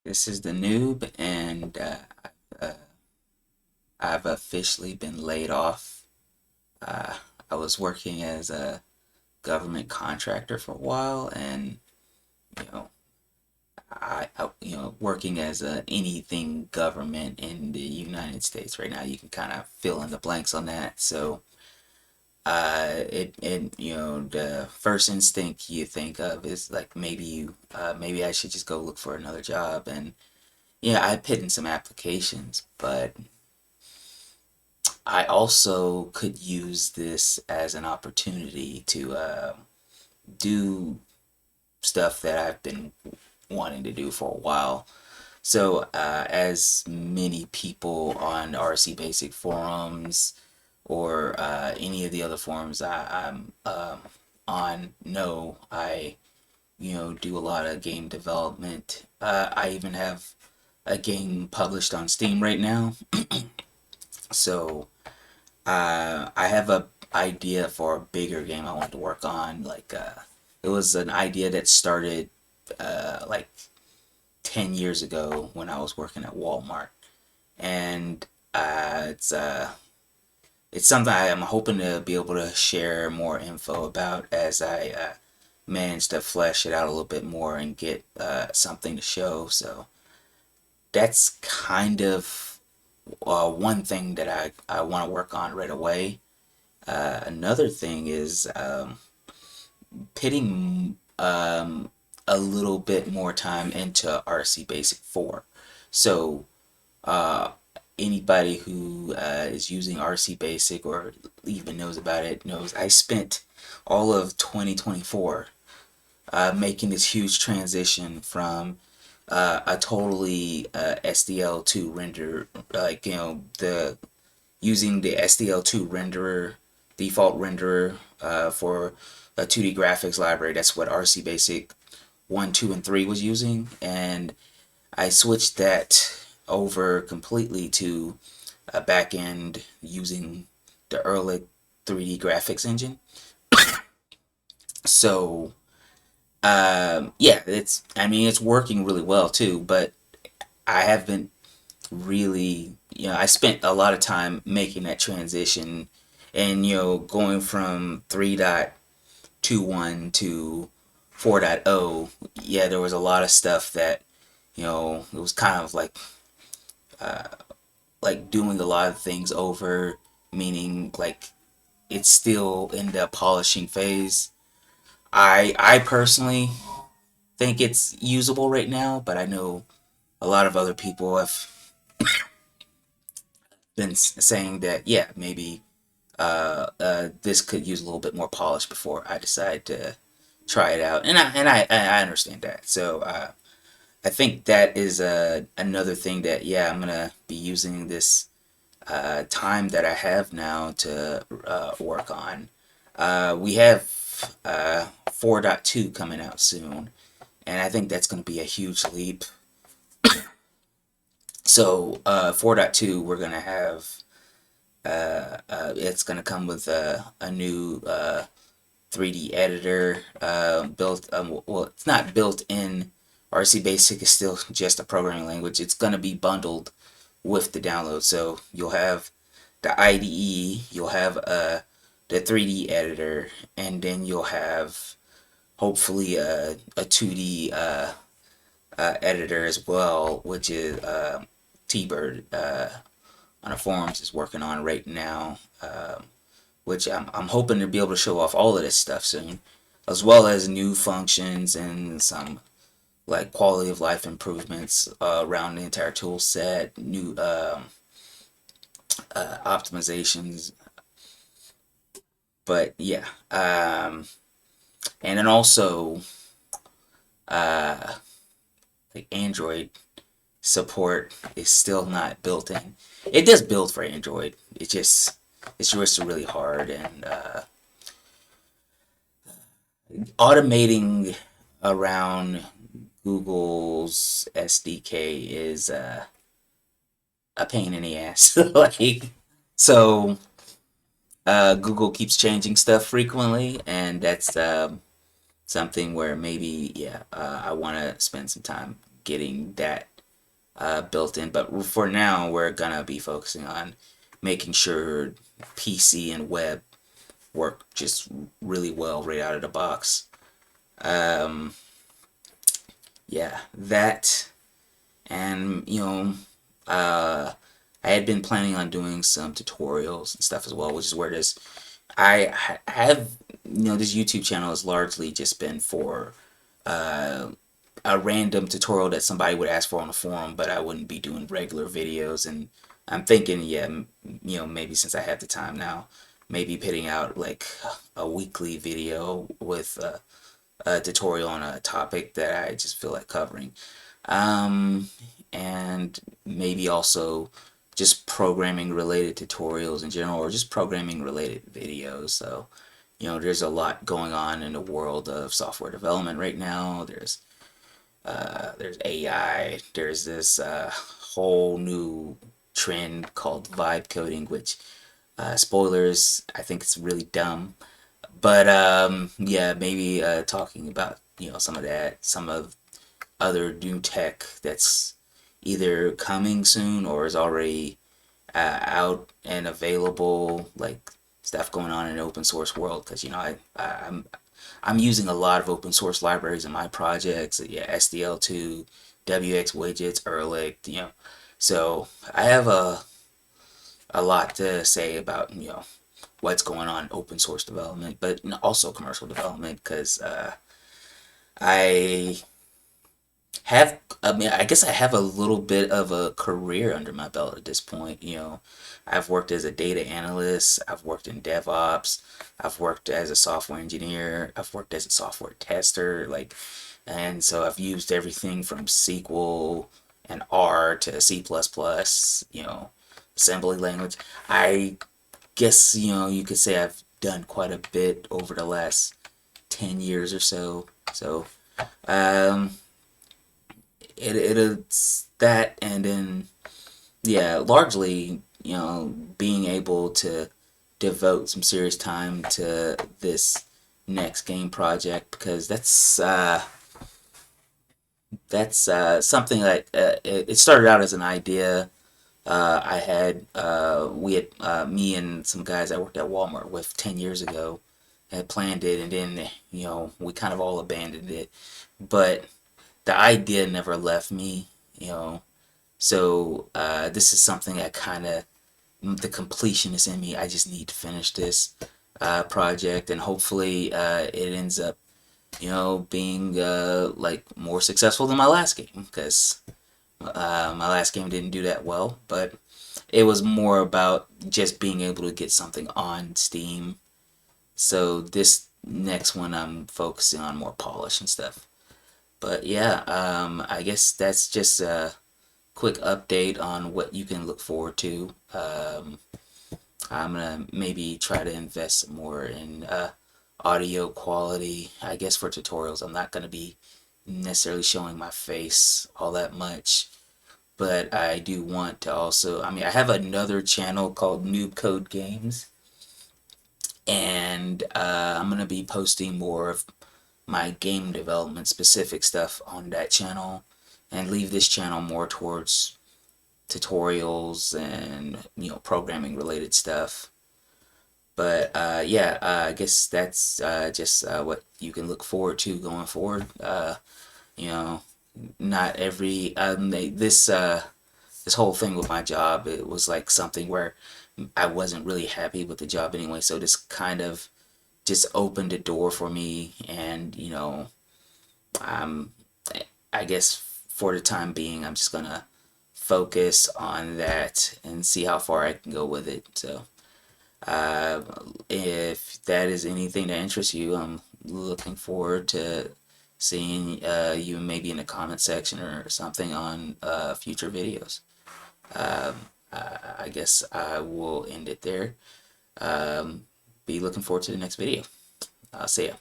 This is the noob, and uh, I've officially been laid off. Uh, I was working as a government contractor for a while, and you know, working as anything government in the United States right now, you can kind of fill in the blanks on that. So, the first instinct you think of is like maybe I should just go look for another job, and yeah, I put in some applications, but I also could use this as an opportunity to do stuff that I've been wanting to do for a while. So, as many people on RCBasic forums or any of the other forums I'm on know, I do a lot of game development. I even have a game published on Steam right now. So I have a idea for a bigger game I want to work on. It was an idea that started like 10 years ago when I was working at Walmart, and it's something I am hoping to be able to share more info about as I manage to flesh it out a little bit more and get something to show. So that's kind of one thing that I want to work on right away. Another thing is pitting a little bit more time into RCBasic 4. So, uh, anybody who is using RCBasic or even knows about it knows I spent all of 2024 making this huge transition from a totally SDL2 render, the using the SDL2 renderer, default renderer for a 2D graphics library. That's what RCBasic 1, 2, and 3 was using. And I switched that over completely to a backend using the early 3D graphics engine. So, yeah, it's working really well too, but I haven't really, I spent a lot of time making that transition and, going from 3.21 to 4.0. Yeah, there was a lot of stuff that, it was kind of like doing a lot of things over, meaning like it's still in the polishing phase. I personally think it's usable right now, but I know a lot of other people have been saying that, yeah, maybe this could use a little bit more polish before I decide to try it out, and I understand that. So I think that is another thing that, yeah, I'm gonna be using this time that I have now to work on. We have 4.2 coming out soon, and I think that's gonna be a huge leap. So 4.2, we're gonna have it's gonna come with a new 3D editor built. Well, it's not built in. RC Basic is still just a programming language. It's gonna be bundled with the download. So you'll have the IDE, you'll have the 3D editor, and then you'll have hopefully a 2D editor as well, which is T-Bird on the forums is working on right now, which I'm hoping to be able to show off all of this stuff soon, as well as new functions and some like quality of life improvements around the entire tool set, new optimizations. But yeah, and then also uh, like Android support is still not built in. It does build for Android. It's just really hard, and automating around Google's SDK is a pain in the ass. So Google keeps changing stuff frequently, and that's something where maybe, yeah, I want to spend some time getting that built in. But for now, we're gonna be focusing on making sure PC and web work just really well right out of the box. Um, yeah, that and I had been planning on doing some tutorials and stuff as well, which is where this I have this YouTube channel has largely just been for uh, a random tutorial that somebody would ask for on a forum, but I wouldn't be doing regular videos. And I'm thinking, yeah, maybe since I have the time now, maybe putting out like a weekly video with a tutorial on a topic that I just feel like covering. Um, and maybe also just programming related tutorials in general, or just programming related videos. So, there's a lot going on in the world of software development right now. There's AI. There's this whole new trend called vibe coding, which spoilers, I think it's really dumb. But yeah, maybe talking about some of that, some of other new tech that's either coming soon or is already out and available, like stuff going on in the open source world. Because I'm using a lot of open source libraries in my projects. Yeah, SDL2, WX widgets, Erlich. So I have a lot to say about what's going on in open source development, but also commercial development because I I mean, I guess I have a little bit of a career under my belt at this point. I've worked as a data analyst, I've worked in DevOps, I've worked as a software engineer, I've worked as a software tester, and so I've used everything from SQL and R to C++, assembly language. I guess, you could say I've done quite a bit over the last 10 years or so. So, um, it's that, and then yeah, largely being able to devote some serious time to this next game project, because that's something that it started out as an idea. I had we had me and some guys I worked at Walmart with 10 years ago had planned it, and then we kind of all abandoned it, but the idea never left me, you know. So this is something that kind of the completionist in me. I just need to finish this project, and hopefully it ends up, being like more successful than my last game, because my last game didn't do that well, but it was more about just being able to get something on Steam. So this next one I'm focusing on more polish and stuff. But yeah, I guess that's just a quick update on what you can look forward to. I'm gonna maybe try to invest more in audio quality. I guess for tutorials, I'm not gonna be necessarily showing my face all that much, but I do want to also. I mean, I have another channel called Noob Code Games, and I'm gonna be posting more of my game development specific stuff on that channel, and leave this channel more towards tutorials and programming related stuff. But yeah, I guess that's just what you can look forward to going forward. You know, not every this whole thing with my job, it was like something where I wasn't really happy with the job anyway. So this kind of just opened a door for me, and I'm I guess for the time being, I'm just gonna focus on that and see how far I can go with it. So, uh, if that is anything that interests you, I'm looking forward to seeing you maybe in the comment section or something on future videos. I guess I will end it there. Um, be looking forward to the next video. See ya.